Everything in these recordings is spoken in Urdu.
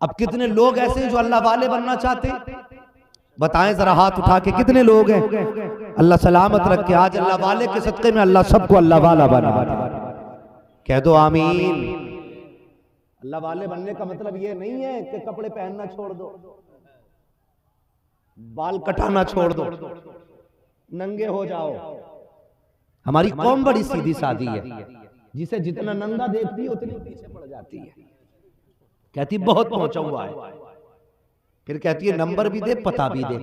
اب کتنے لوگ ایسے ہیں جو اللہ والے بننا چاہتے ہیں؟ بتائیں ذرا ہاتھ اٹھا کے کتنے لوگ ہیں؟ اللہ سلامت رکھے آج اللہ والے کے صدقے میں اللہ سب کو اللہ والا بنا کہہ دو آمین۔ اللہ والے بننے کا مطلب یہ نہیں ہے کہ کپڑے پہننا چھوڑ دو، بال کٹانا چھوڑ دو، ننگے ہو جاؤ۔ ہماری قوم بڑی سیدھی سادھی ہے، جسے جتنا ننگا دیکھتی ہے اتنی پیچھے پڑ جاتی ہے، کہتی بہت پہنچا ہوا ہے، پھر کہتی ہے نمبر بھی دے پتہ بھی دے۔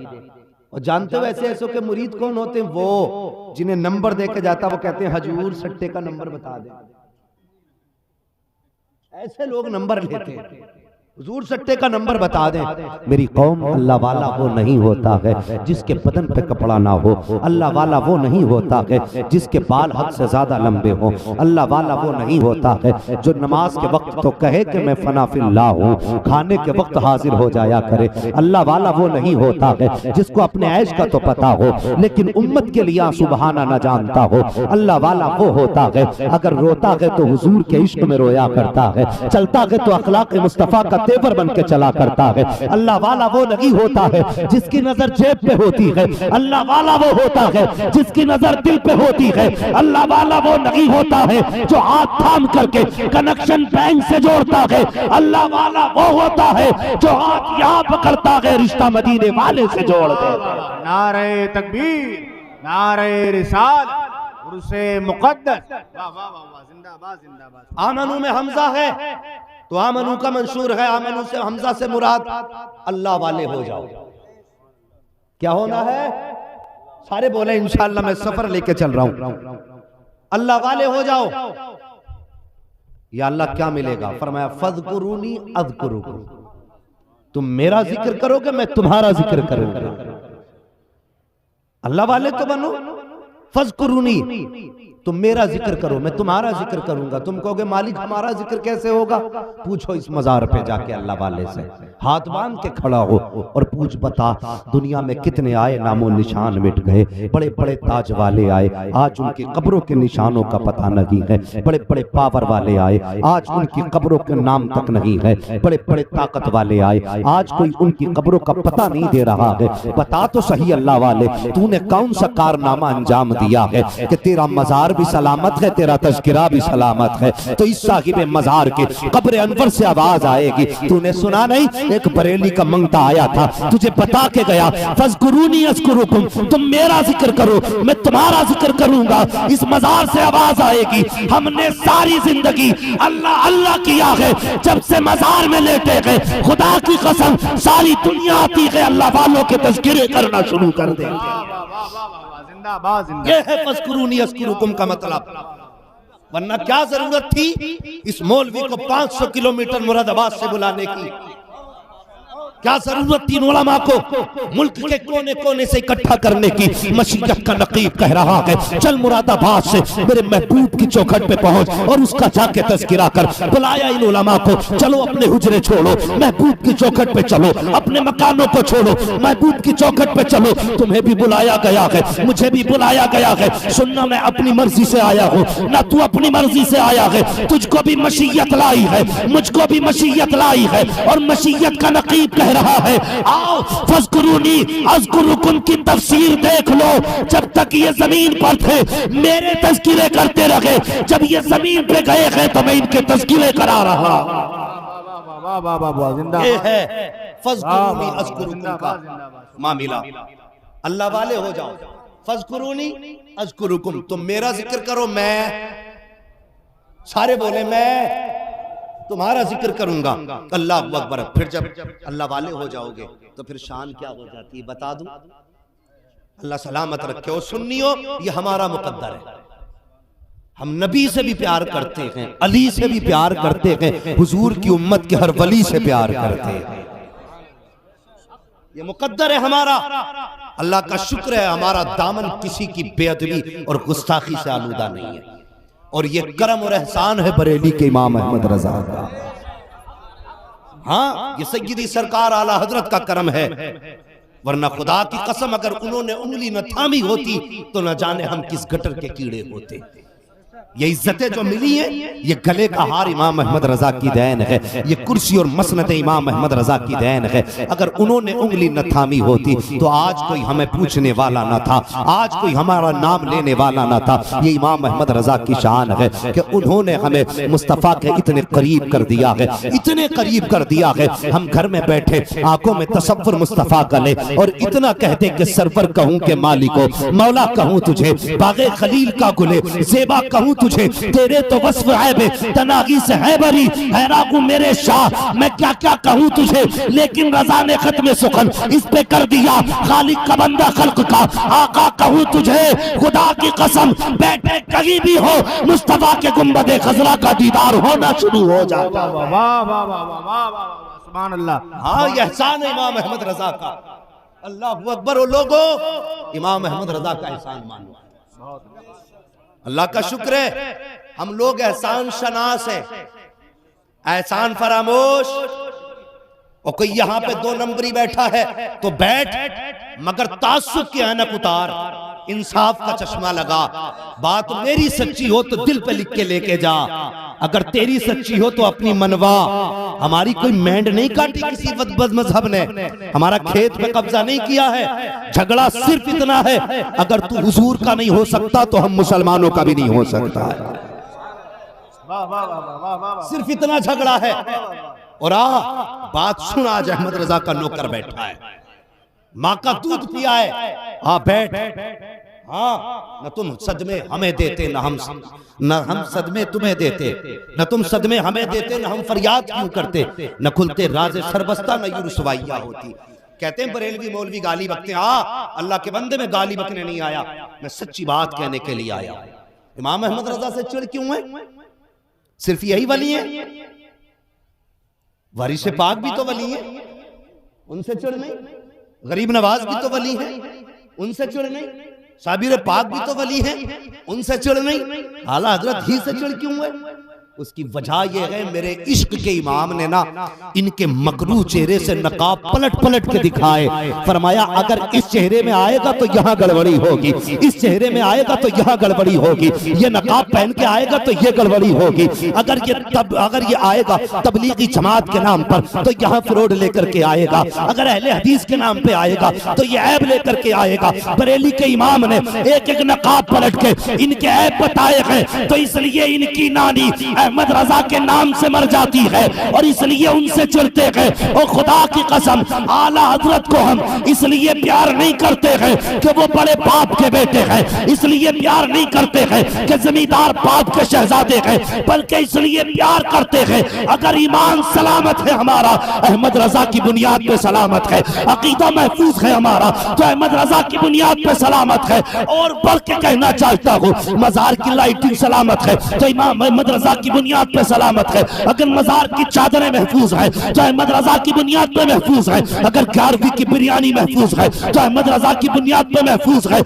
اور جانتے ہو ایسے ایسوں کے مرید کون ہوتے ہیں؟ وہ جنہیں نمبر دے کے جاتا وہ کہتے ہیں حضور سٹے کا نمبر بتا دیں۔ ایسے لوگ نمبر لیتے ہیں، حضور سٹے کا نمبر بتا دیں۔ میری قوم اللہ والا وہ نہیں ہوتا ہے جس کے بدن پہ کپڑا نہ ہو، اللہ والا وہ نہیں ہوتا ہے جس کے بال حد سے زیادہ لمبے ہوں، اللہ والا وہ نہیں ہوتا ہے جو نماز کے وقت تو کہے کہ میں فنا فی اللہ ہوں، کھانے کے وقت حاضر ہو جایا کرے۔ اللہ والا وہ نہیں ہوتا ہے جس کو اپنے عیش کا تو پتا ہو لیکن امت کے لیے آنسو بہانا نہ جانتا ہو۔ اللہ والا وہ ہوتا ہے اگر روتا ہے تو حضور کے عشق میں رویا کرتا ہے، چلتا ہے تو اخلاق مصطفیٰ کا تیور بن کے چلا کرتا ہے۔ اللہ والا وہ نہیں ہوتا ہے جس کی نظر جیب پہ ہوتی ہے، اللہ والا وہ ہوتا ہے جس کی نظر دل پہ ہوتی ہے۔ اللہ والا وہ نہیں ہوتا ہے جو ہاتھ تھام کر کے کنیکشن بینک سے جوڑتا ہے، اللہ والا وہ ہوتا ہے جو ہاتھ یہاں پکڑتا ہے رشتہ مدینے والے سے جوڑ دے۔ نعرہ تکبیر، نعرہ رسالت، عرص مقدس، واہ واہ واہ، زندہ باد زندہ باد۔ آمنو میں حمزہ ہے تو آمنو کا منشور ہے، آمنو سے حمزہ سے مراد اللہ والے ہو جاؤ۔ کیا ہونا ہے؟ سارے بولے انشاءاللہ میں سفر لے کے چل رہا ہوں، اللہ والے ہو جاؤ۔ یا اللہ کیا ملے گا؟ فرمایا فَاذْكُرُونِي أَذْكُرُكُمْ، تم میرا ذکر کرو گے میں تمہارا ذکر کروں گا۔ اللہ والے تو بنو، فَاذْكُرُونِي، تم میرا ذکر کرو میں تمہارا ذکر کروں گا۔ تم کہو گے مالک ہمارا ذکر کیسے ہوگا؟ پوچھو اس مزار پہ جا کے اللہ والے سے، ہاتھ باندھ کے کھڑا ہو اور پوچھ بتا دنیا میں کتنے آئے نام و نشان مٹ گئے، بڑے بڑے تاج والے آئے آج ان کی قبروں کے نشانوں کا پتہ نہیں ہے، بڑے بڑے پاور والے آئے آج ان کی قبروں کے نام تک نہیں ہے، بڑے بڑے طاقت والے آئے آج کوئی ان کی قبروں کا پتہ نہیں دے رہا ہے۔ بتا تو صحیح اللہ والے تو نے کون سا کارنامہ انجام دیا ہے کہ تیرا مزار بھی سلامت ہے، تیرا تذکرہ بھی سلامت ہے؟ تو اس صاحب مزار کے قبر انور سے آواز آئے گی، تو نے سنا نہیں ایک بریلی کا منگتا آیا تھا تجھے بتا کے گیا فَاذْكُرُونِي أَذْكُرُكُمْ، تم میرا ذکر کرو میں تمہارا ذکر کروں گا۔ اس مزار سے آواز آئے گی ہم نے ساری زندگی اللہ اللہ کیا ہے، جب سے مزار میں لیٹے گئے خدا کی قسم ساری دنیا آتی ہے اللہ والوں کے تذکرے کرنا شروع کر دیں گے۔ یہ ہے فَاذْكُرُونِي أَذْكُرُكُمْ کا مطلب، ورنہ کیا ضرورت تھی اس مولوی کو 500 کلومیٹر مراد آباد سے بلانے کی؟ کیا ضرورت تھی علماء کو ملک کے کونے کونے سے اکٹھا کرنے کی؟ مشیت کا نقیب کہہ رہا ہے چل مراد آباد سے میرے محبوب کی چوکھٹ پہ پہنچ اور اس کا جا کے تذکرہ کر۔ بلایا ان علماء کو، چلو اپنے حجرے چھوڑو محبوب کی چوکھٹ پہ چلو، اپنے مکانوں کو چھوڑو محبوب کی چوکھٹ پہ چلو۔ تمہیں بھی بلایا گیا ہے، مجھے بھی بلایا گیا ہے، سننا میں اپنی مرضی سے آیا ہوں نہ تو اپنی مرضی سے آیا ہے۔ تجھ کو بھی مشیت لائی ہے، مجھ کو بھی مشیت لائی ہے، اور مشیت کا نقیب کہہ رہا ہے آؤ فَاذْكُرُونِي أَذْكُرُكُمْ کی تفسیر دیکھ لو۔ جب تک یہ زمین پر تھے میرے تذکرے کرتے رہے، جب یہ زمین پہ گئے ہیں تو میں ان کے تذکرے کرا رہا۔ یہ ہے فَاذْكُرُونِي أَذْكُرُكُمْ کا معاملہ۔ اللہ والے ہو جاؤ، فَاذْكُرُونِي أَذْكُرُكُمْ، تم میرا ذکر کرو میں، سارے بولے میں تمہارا ذکر کروں گا۔ اللہ اکبر۔ پھر جب اللہ والے ہو جاؤ گے تو پھر شان کیا ہو جاتی ہے بتا دوں؟ اللہ سلامت رکھے۔ اور سنیو یہ ہمارا مقدر ہے، ہم نبی سے بھی پیار کرتے ہیں، علی سے بھی پیار کرتے ہیں، حضور کی امت کے ہر ولی سے پیار کرتے ہیں، یہ مقدر ہے ہمارا۔ اللہ کا شکر ہے ہمارا دامن کسی کی بے ادبی اور گستاخی سے آلودہ نہیں ہے، اور یہ کرم اور احسان ہے بریلی کے امام احمد رضا کا۔ ہاں یہ سیدی سرکار اعلیٰ حضرت کا کرم ہے، ورنہ خدا کی قسم اگر انہوں نے انگلی نہ تھامی ہوتی تو نہ جانے ہم کس گٹر کے کیڑے ہوتے۔ یہ عزتیں جو ملی ہیں یہ گلے کا ہار امام احمد رضا کی دین ہے، یہ کرسی اور مسند امام احمد رضا کی دین ہے۔ اگر انہوں نے انگلی نہ تھامی ہوتی تو آج کوئی ہمیں پوچھنے والا نہ تھا، آج کوئی ہمارا نام لینے والا نہ تھا۔ یہ امام احمد رضا کی شان ہے کہ انہوں نے ہمیں مصطفیٰ کے اتنے قریب کر دیا ہے، اتنے قریب کر دیا ہے، ہم گھر میں بیٹھے آنکھوں میں تصور مصطفیٰ کا لے اور اتنا کہتے کہ سرور کہوں کہ مالکو، مولا کہوں تجھے، باغ خلیل کا گلے، زیبا کہوں تجھے، تیرے تو وصف عیب تناغی سے ہے بری، حیران ہوں میرے شاہ میں کیا کیا کہوں تجھے، لیکن رضا نے ختم سخن اس پہ کر دیا، خالق کا بندہ خلق کا آقا کہوں تجھے، خدا کی قسم بیٹھے کہیں بھی ہو مصطفیٰ کے گنبد خضرا کا دیدار ہونا شروع ہو جائے۔ واہ واہ واہ واہ واہ واہ واہ، سبحان اللہ۔ ہاں یہ احسان ہے امام احمد رضا کا، اللہ اکبر۔ اور لوگوں امام احمد رضا کا احسان مانو، اللہ کا شکر ہے ہم لوگ احسان شناس ہیں، احسان فراموش۔ اور کوئی یہاں پہ 2 نمبری بیٹھا ہے تو بیٹھ، مگر تعصب کی اینک اتار، انصاف کا چشمہ لگا، بات میری سچی ہو تو دل پہ لکھ کے لے کے جا، اگر تیری سچی ہو تو اپنی منوا۔ ہماری کوئی مینڈ نہیں کاٹی کسی بد مذہب نے، ہمارا کھیت پہ قبضہ نہیں کیا ہے، جھگڑا صرف اتنا ہے اگر تو حضور کا نہیں ہو سکتا تو ہم مسلمانوں کا بھی نہیں ہو سکتا ہے، صرف اتنا جھگڑا ہے۔ اور بات سن، آج احمد رضا کا نوکر بیٹھا ہے، ماں کا دودھ پیا ہے، بیٹھ، ہاں نہ تم صدمے ہمیں دیتے نہ ہم صدمے تمہیں دیتے، نہ تم صدمے ہمیں دیتے نہ ہم فریاد کیوں کرتے، نہ کھلتے راز سربستہ نہ یوں رسوائیاں ہوتی۔ کہتے ہیں بریلوی مولوی گالی بکتے ہیں، اللہ کے بندے میں گالی بکنے نہیں آیا، میں سچی بات کہنے کے لیے آیا۔ امام احمد رضا سے چڑ کیوں ہے؟ صرف یہی ولی ہیں؟ وارث پاک بھی تو ولی ہیں، ان سے چڑ نہیں؟ غریب نواز بھی تو ولی ہیں، ان سے چڑ نہیں؟ صابر پاک بھی تو ولی ہیں، ان سے چڑ نہیں؟ اعلیٰ حضرت ہی سے چڑ کیوں ہے؟ اس کی وجہ یہ ہے میرے عشق کے امام نے نا ان کے مکروہ چہرے سے نقاب پلٹ پلٹ کے دکھائے، فرمایا اگر اس چہرے میں آئے گا تو یہاں گڑبڑی ہوگی، اس چہرے میں آئے گا تو یہاں گڑبڑی ہوگی، یہ نقاب پہن کے آئے گا تو یہ گڑبڑی ہوگی، اگر یہ آئے گا تبلیغی جماعت کے نام پر تو یہاں فروڈ لے کر کے آئے گا، اگر اہل حدیث کے نام پہ آئے گا تو یہ عیب لے کر کے آئے گا۔ بریلی کے امام نے ایک ایک نقاب پلٹ کے ان کے عیب بتائے ہیں، تو اس لیے ان کی نانی احمد رضا کے نام سے مر جاتی ہے اور اس لیے ان سے چڑھتے ہیں۔ اور خدا کی قسم اعلیٰ حضرت کو ہم اس لیے پیار نہیں کرتے ہیں کہ وہ بڑے باپ کے بیٹے ہیں، اس لیے پیار نہیں کرتے ہیں کہ زمیندار باپ کے شہزادے ہیں، بلکہ اس لیے پیار کرتے ہیں اگر ایمان سلامت ہے ہمارا احمد رضا کی بنیاد پہ سلامت ہے، عقیدہ محفوظ ہے ہمارا تو احمد رضا کی بنیاد پہ سلامت ہے۔ اور بڑھ کے کہنا چاہتا ہوں مزار کی لائٹنگ سلامت ہے تو امام احمد رضا کی بنیاد پہ سلامت ہے، اگر مزار کی چادریں محفوظ ہیں تو احمد رضا کی بنیاد پہ محفوظ ہے، اگر 11ویں کی بریانی محفوظ ہے تو احمد رضا کی بنیاد پہ محفوظ ہے،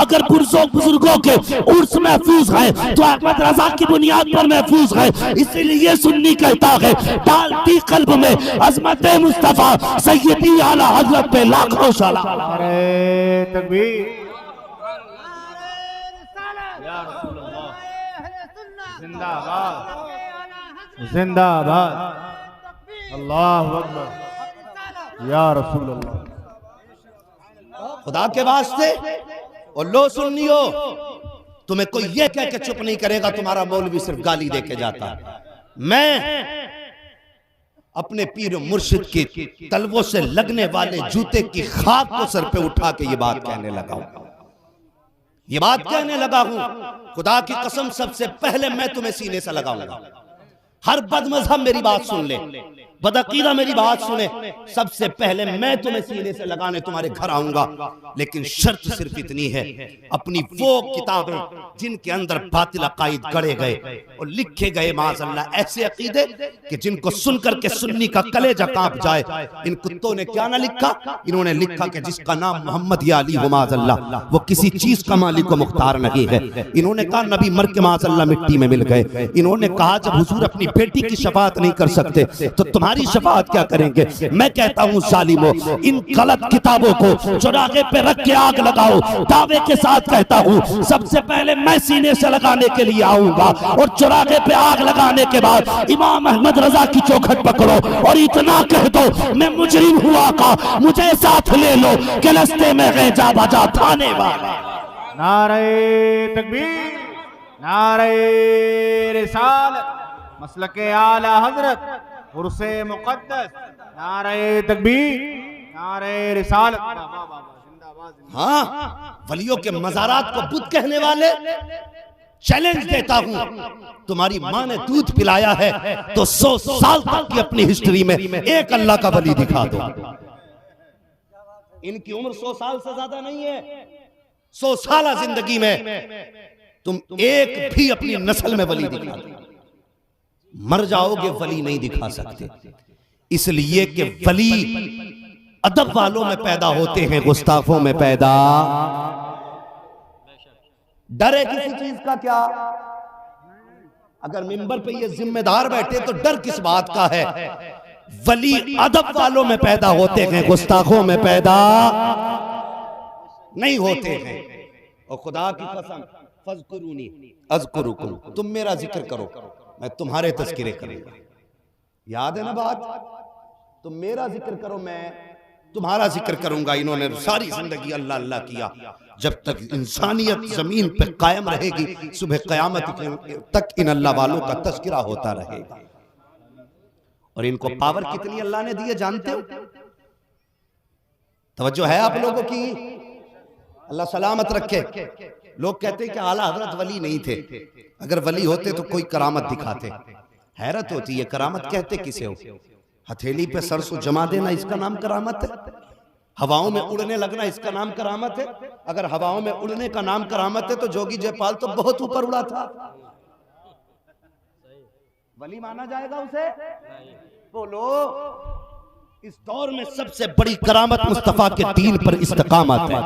اگر بزرگوں کے عرس محفوظ ہیں تو احمد رضا کی بنیاد پر محفوظ ہے۔ اس لیے سنی کہتا ہے ڈالتی قلب میں عظمت مصطفیٰ سیدی اعلیٰ حضرت پہ لاکھوں سلام۔ نعرہ تکبیر، یا رسول اللہ، زندہ باد، زندہ باد، اللہ اکبر، یا رسول اللہ۔ خدا کے واسطے اور لو سنیو، تمہیں کوئی یہ کہہ کے چپ نہیں کرے گا تمہارا مولوی صرف گالی دے کے جاتا۔ میں اپنے پیر و مرشد کی تلووں سے لگنے والے جوتے کی خاک کو سر پہ اٹھا کے یہ بات کہنے لگا ہوں، یہ بات کہنے لگا ہوں۔ خدا کی قسم سب سے پہلے میں تمہیں سینے سے لگاؤں گا، ہر بد مذہب میری بات سن لے، بدعقیدہ میری بات سنے، سب سے پہلے میں تمہیں سینے سے لگانے تمہارے گھر آؤں گا، لیکن شرط صرف اتنی ہے، اپنی وہ کتابیں جن کے اندر باطل عقائد گڑے گئے اور لکھے گئے معاذ اللہ ایسے عقیدے کہ جن کو سن کر کے سنی کا کلیجہ کانپ جائے۔ ان کتوں نے کیا نہ لکھا، انہوں نے لکھا کہ جس کا نام محمد یا علی ہو معاذ اللہ وہ کسی چیز کا مالک و مختار نہیں ہے۔ انہوں نے کہا نبی مر کے معاذ اللہ مٹی میں مل گئے۔ انہوں نے کہا جب حضور اپنی بیٹی کی شفاعت نہیں کر سکتے تو تمہارے تمہاری شفاعت کیا کریں گے؟ میں کہتا ہوں ظالمو، ان غلط کتابوں کو چراغے پہ رکھ کے آگ لگاؤ۔ دعوے کے ساتھ کہتا ہوں سب سے پہلے میں سینے سے لگانے کے لیے آؤں گا، اور چراغے پہ آگ لگانے کے بعد امام احمد رضا کی چوکھٹ پکڑو اور اتنا کہہ دو میں مجرم ہوا کا مجھے ساتھ لے لو کہ رستے میں گئے جا بجا تھانے والا۔ نعرہ تکبیر، نعرہ رسالت، مسلک اعلی حضرت، عرص مقدس، نعرہ تکبیر، نعرہ رسالت۔ ہاں، ولیوں کے مزارات کو بت کہنے والے، چیلنج دیتا ہوں، تمہاری ماں نے دودھ پلایا ہے تو 100 سال تک کی اپنی ہسٹری میں ایک اللہ کا ولی دکھا دو۔ ان کی عمر 100 سال سے زیادہ نہیں ہے، 100 سالہ زندگی میں تم ایک بھی اپنی نسل میں ولی دکھا دو۔ مر جاؤ گے ولی نہیں دکھا سکتے، اس لیے کہ ولی ادب والوں میں پیدا ہوتے ہیں، گستاخوں میں پیدا۔ ڈرے کسی چیز کا کیا؟ اگر منبر پہ یہ ذمہ دار بیٹھے تو ڈر کس بات کا ہے؟ ولی ادب والوں میں پیدا ہوتے ہیں، گستاخوں میں پیدا نہیں ہوتے ہیں۔ اور خدا کی قسم، فذکرونی اذکرکم، تم میرا ذکر کرو میں تمہارے تذکرے کروں گا۔ یاد ہے نا بات؟ تم میرا ذکر کرو میں تمہارا ذکر کروں گا۔ انہوں نے ساری زندگی اللہ اللہ کیا، جب تک انسانیت زمین پہ قائم رہے گی صبح قیامت تک ان اللہ والوں کا تذکرہ ہوتا رہے گا۔ اور ان کو پاور کتنی اللہ نے دی ہے جانتے ہو؟ توجہ ہے آپ لوگوں کی؟ اللہ سلامت رکھے۔ لوگ کہتے ہیں کہ اعلیٰ حضرت ولی نہیں تھے، اگر ولی ہوتے تو کوئی کرامت دکھاتے۔ حیرت ہوتی ہے، کرامت کہتے کسے ہو؟ ہتھیلی پہ سرسو جما دینا اس کا نام کرامت ہے؟ ہواؤں میں اڑنے لگنا اس کا نام کرامت ہے؟ اگر ہواؤں میں اڑنے کا نام کرامت ہے تو جوگی جے پال تو بہت اوپر اڑا تھا، ولی مانا جائے گا اسے؟ بولو، اس دور میں سب سے بڑی کرامت مصطفیٰ کے دین پر استقامت ہے۔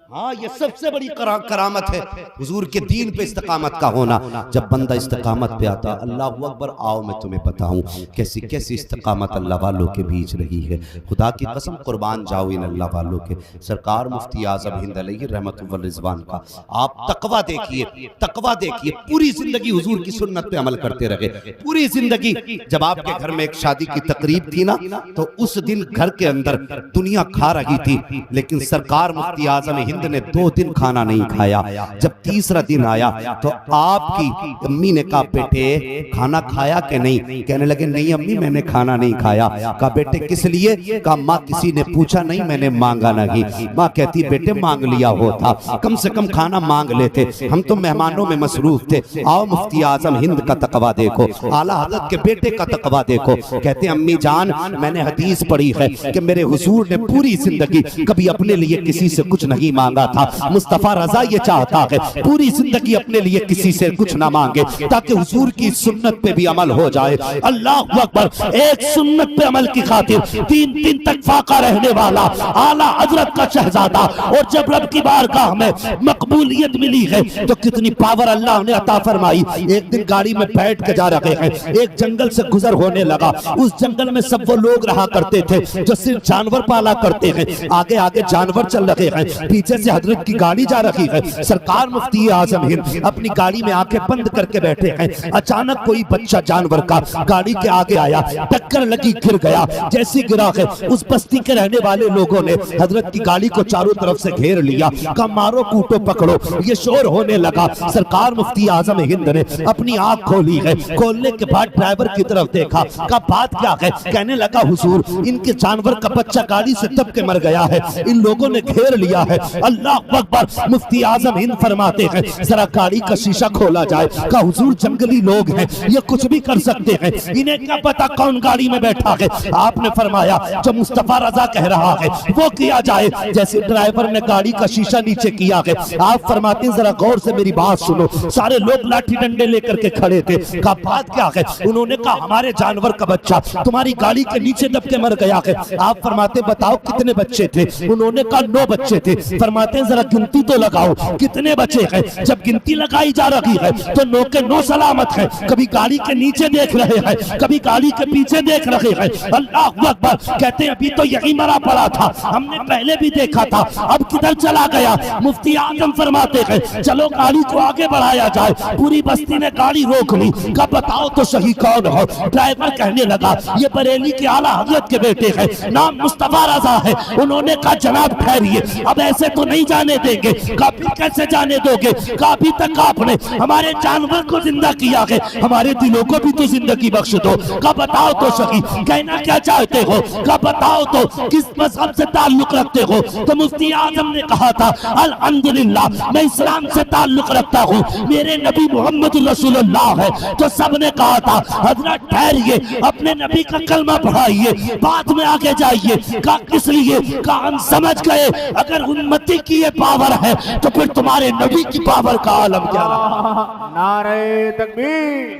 ہاں، یہ سب سے بڑی کرامت ہے حضور کے دین پہ استقامت کا ہونا۔ جب بندہ استقامت پہ آتا، اللہ اکبر، آؤ میں تمہیں بتاؤں کیسی کیسی استقامت اللہ والوں کے بیچ رہی ہے۔ خدا کی قسم قربان جاؤ ان اللہ والوں کے۔ سرکار مفتی اعظم ہند علیہ رحمت و رضوان کا آپ تقویٰ دیکھیے، تقویٰ دیکھیے، پوری زندگی حضور کی سنت پہ عمل کرتے رہے، پوری زندگی۔ جب آپ کے گھر میں ایک شادی کی تقریب تھی نا، تو اس دن گھر کے اندر دنیا کھا رہی تھی، لیکن سرکار مفتی اعظم ہند نے 2 دن کھانا نہیں کھایا۔ جب تیسرا دن آیا تو آپ کی امی نے کہا بیٹے کھانا کھایا کہ نہیں؟ کہنے لگے نہیں امی میں نے کھانا نہیں کھایا۔ کہا بیٹے کس لیے؟ کہا ماں کسی نے پوچھا نہیں، میں نے مانگا نہیں۔ ماں کہتی بیٹے مانگ لیا ہوتا، کم سے کم کھانا مانگ لیتے، ہم تو مہمانوں میں مصروف تھے۔ آؤ مفتی اعظم ہند کا تقویٰ دیکھو، اعلیٰ حضرت کے بیٹے کا تقویٰ دیکھو۔ کہتے امی جان میں نے حدیث پڑھی ہے کہ میرے حضور نے پوری زندگی کبھی اپنے لیے کسی سے کچھ نہیں مانگا تھا۔ مصطفیٰ رضا یہ چاہتا ہے پوری زندگی اپنے لیے کسی سے کچھ نہ مانگے تاکہ حضور کی سنت پہ بھی عمل ہو جائے۔ اللہ اکبر، ایک سنت پہ عمل کی خاطر 3 دن تک فاقہ رہنے والا اعلیٰ حضرت کا شہزادہ، اور جب رب کی بارگاہ میں مقبولیت ملی ہے تو کتنی پاور اللہ نے عطا فرمائی۔ ایک دن گاڑی میں بیٹھ کے جا رہے ہیں، ایک جنگل سے گزر ہونے لگا۔ اس جنگل میں سب وہ لوگ رہا کرتے تھے جو صرف جانور پالا کرتے ہیں، آگے آگے جانور چل رہے ہیں، پیچھے سے حضرت کی گاڑی جا رہی ہے۔ سرکار مفتی اعظم ہند اپنی گاڑی میں آنکھیں بند کر کے بیٹھے ہیں۔ اچانک کوئی بچہ جانور کا گاڑی کے آگے آیا، ٹکر لگی، گر گیا۔ جیسی گرا ہے اس بستی کے رہنے والے لوگوں نے حضرت کی گاڑی کو چاروں طرف سے گھیر لیا، کہا مارو کوٹو پکڑو۔ یہ شور ہونے لگا۔ سرکار مفتی اعظم ہند نے اپنی آنکھ کھولی ہے، کھولنے کے بعد ڈرائیور کی طرف دیکھا، کہا بات کیا ہے؟ کہنے لگا حضور ان کے جانور کا بچہ گاڑی سے دب کے مر گیا ہے، ان لوگوں نے گھیر لیا ہے۔ اللہ اکبر، مفتی اعظم ہند فرماتے ہیں ذرا گاڑی کا شیشہ کھولا جائے۔ کہا حضور جنگلی لوگ ہیں، یہ کچھ بھی کر سکتے ہیں، انہیں کیا پتا کون گاڑی میں بیٹھا ہے۔ آپ نے فرمایا جو مصطفیٰ رضا کہہ رہا ہے وہ کیا جائے۔ جیسے ڈرائیور نے گاڑی کا شیشہ نیچے کیا ہے، آپ فرماتے ہیں ذرا غور سے میری بات سنو۔ سارے لوگ لاٹھی ڈنڈے لے کر کے کھڑے تھے۔ کہا بات کیا ہے؟ انہوں نے کہا ہمارے جانور کا بچہ تمہاری گاڑی کے نیچے دب کے مر گیا ہے۔ آپ فرماتے بتاؤ کتنے بچے تھے؟ انہوں نے کہا 9 بچے تھے۔ فرماتے ہیں ذرا گنتی تو لگاؤ کتنے بچے ہیں. جب گنتی لگائی جا رہی ہے تو نو کے نو سلامت ہے. کبھی گاڑی کے نیچے دیکھ رہے ہیں, کبھی گاڑی کے پیچھے دیکھ رہے ہیں. اللہ اکبر. کہتے ہیں ابھی تو یہی مرا پڑا تھا, ہم نے پہلے بھی دیکھا تھا, اب کدھر چلا گیا. مفتی اعظم فرماتے ہیں چلو گاڑی کو آگے بڑھایا جائے. پوری بستی نے گاڑی روک لی. کہا بتاؤ تو صحیح کون ہو. ڈرائیور کہنے لگا یہ بریلی کے اعلیٰ حضرت کے بیٹے ہیں, نام مصطفیٰ رضا ہے. انہوں نے کہا جناب ٹھہریے, اب ایسے تو نہیں جانے دیں گے. کہا پھر کیسے جانے دو گے. کہا ابھی تک آپ نے ہمارے جانور کو زندہ کیا ہے, ہمارے دلوں کو بھی تو زندگی بخش دو. کہا بتاؤ تو صحیح کہنا کیا چاہتے ہو. کہا بتاؤ تو کس مذہب سے تعلق رکھتے ہو. تو مفتی اعظم نے کہا تھا الحمدللہ میں اسلام سے تعلق رکھتا ہوں, میرے نبی محمد رسول اللہ ہے. تو سب نے کہا تھا حضرت ٹھہریے, اپنے نبی کا کلمہ پڑھائیے, بعد میں آگے جائیے. کہا کس لیے. کہا ہم سمجھ گئے اگر امتی کی یہ پاور ہے تو پھر تمہارے نبی کی پاور کا عالم کیا رہا. نعرہ تکبیر,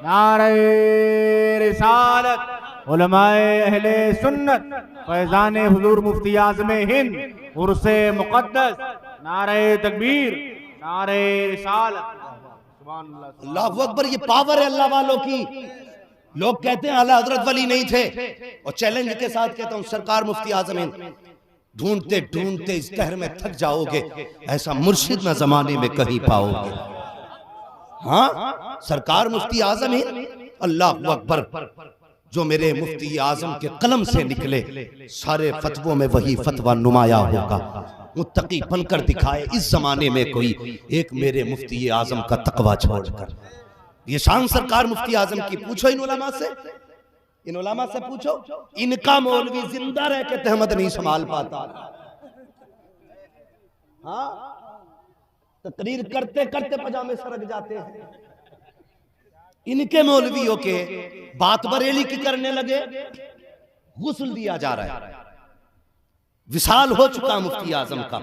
نعرہ رسالت. علماء اہل سنت فیضان حضور مفتی اعظم ہند عرس مقدس. نعرہ تکبیر, نعرہ رسالت. سبحان اللہ. اللہ اکبر. یہ پاور ہے اللہ والوں کی. لوگ کہتے ہیں اعلیٰ حضرت ولی نہیں تھے, اور چیلنج کے ساتھ کہتا ہوں سرکار مفتی اعظم ہند ڈھونڈتے ڈھونڈتے اس قہر میں تھک جاؤ گے, ایسا مرشد نہ زمانے میں کہیں پاؤ گے. ہاں سرکار مفتی اعظم ہند, اللہ اکبر, جو میرے مفتی اعظم کے قلم سے نکلے سارے فتووں میں وہی فتوہ نمایاں ہوگا. متقی بن کر دکھائے اس زمانے میں کوئی ایک میرے مفتی اعظم کا تقوی چھوڑ کر. یہ شان سرکار مفتی اعظم کی. پوچھو ان علماء سے, ان علماء سے پوچھو, ان کا مولوی زندہ رہ کے تہمت نہیں سنبھال پاتا. ہاں تقریر کرتے کرتے پجامے سرک جاتے ہیں. ان کے مولویوں کے بات بریلی کی کرنے لگے, غسل دیا جا رہا ہے, وصال ہو چکا مفتی اعظم کا.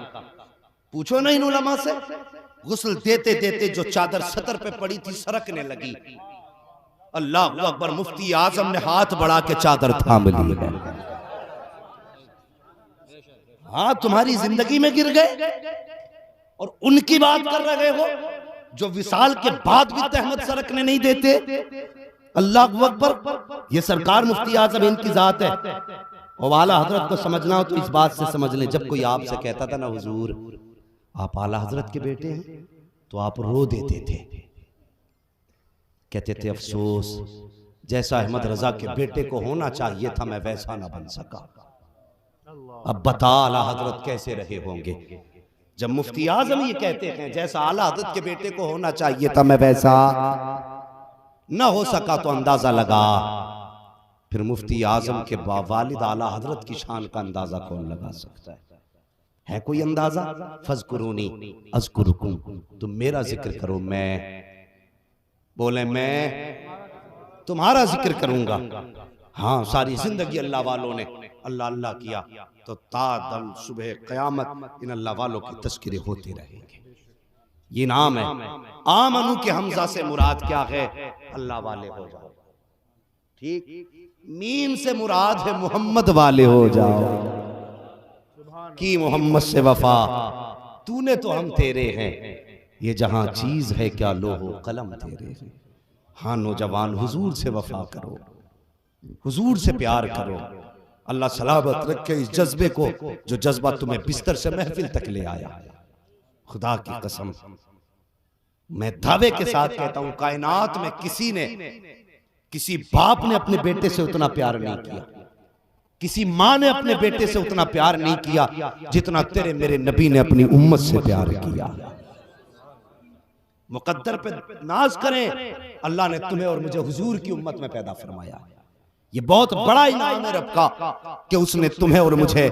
پوچھو نا ان علماء سے, غسل دیتے دیتے جو چادر سطر پہ پڑی تھی سرکنے لگی. اللہ اکبر. مفتی اعظم نے ہاتھ بڑھا کے چادر تھام لی ہے. ہاں تمہاری زندگی میں گر گئے اور ان کی بات کر رہے ہو جو وصال کے بعد بھی تہمت سرکنے نہیں دیتے. اللہ اکبر. یہ سرکار مفتی اعظم ہند کی ذات ہے. اور اعلیٰ حضرت کو سمجھنا ہو تو اس بات سے سمجھ لیں, جب کوئی آپ سے کہتا تھا نا حضور آپ اعلیٰ حضرت کے بیٹے ہیں, تو آپ رو دیتے تھے, کہتے تھے افسوس جیسا احمد رضا کے بیٹے کو ہونا چاہیے تھا میں ویسا نہ بن سکا. اب بتا اعلیٰ حضرت کیسے رہے ہوں گے. جب مفتی اعظم یہ کہتے ہیں جیسا اعلیٰ حضرت کے بیٹے کو ہونا چاہیے تھا میں ویسا نہ ہو سکا, تو اندازہ لگا پھر مفتی اعظم کے والد اعلیٰ حضرت کی شان کا اندازہ کون لگا سکتا ہے کوئی اندازہ. فَاذْكُرُونِي أَذْكُرُكُمْ, تم میرا ذکر کرو, میں بولے میں تمہارا ذکر کروں گا. ہاں ساری زندگی اللہ والوں نے اللہ اللہ کیا تو تا دم صبح قیامت ان اللہ والوں کی تذکرے ہوتے رہیں گے. یہ نام ہے. آمنو کے حمزہ سے مراد کیا ہے؟ اللہ والے ہو جاؤ. ٹھیک. میم سے مراد ہے محمد والے ہو جاؤ. کی محمد سے وفا تو نے تو ہم تیرے ہیں, یہ جہاں چیز ہے کیا لوح و قلم تیرے ہیں. ہاں نوجوان حضور سے وفا کرو, حضور سے پیار کرو. اللہ سلامت رکھے اس جذبے کو جو جذبہ تمہیں بستر سے محفل تک لے آیا. خدا کی قسم میں دعوے کے ساتھ کہتا ہوں کائنات میں کسی باپ نے اپنے بیٹے سے اتنا پیار نہیں کیا, کسی ماں نے اپنے بیٹے سے اتنا پیار نہیں کیا جتنا تیرے میرے نبی نے اپنی امت سے پیار کیا. مقدر پہ ناز کریں, اللہ نے تمہیں اور مجھے حضور کی امت میں پیدا فرمایا. یہ بہت بڑا انعام ہے رب کا کہ اس نے تمہیں اور مجھے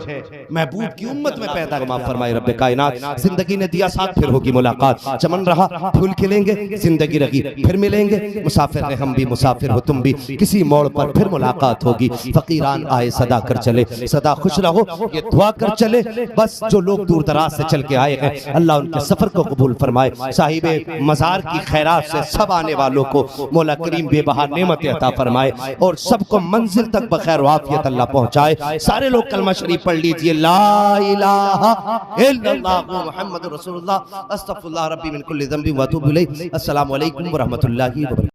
محبوب کی امت میں پیدا فرمایا. رب کائنات زندگی نے دیا ساتھ, پھر ہوگی ملاقات. چمن رہا پھول کھلیں گے, زندگی رہی پھر ملیں گے. مسافر رہے ہم بھی, مسافر ہو تم بھی, کسی موڑ پر پھر ملاقات ہوگی. فقیران آئے صدا کر چلے, صدا خوش رہو یہ دعا کر چلے. بس جو لوگ دور دراز سے چل کے آئے ہیں اللہ ان کے سفر کو قبول فرمائے. صاحب مزار کی خیرات سے سب آنے والوں کو مولا کریم بے بہا نعمت عطا فرمائے اور سب کو منزل تک بخیر و عافیت اللہ پہنچائے. سارے لوگ کلمہ شریف پڑھ لیجئے. لا الہ الا اللہ محمد رسول اللہ استغفر اللہ ربی من کل ذنب واتوب الیہ. السلام علیکم ورحمۃ اللہ وبرکاتہ.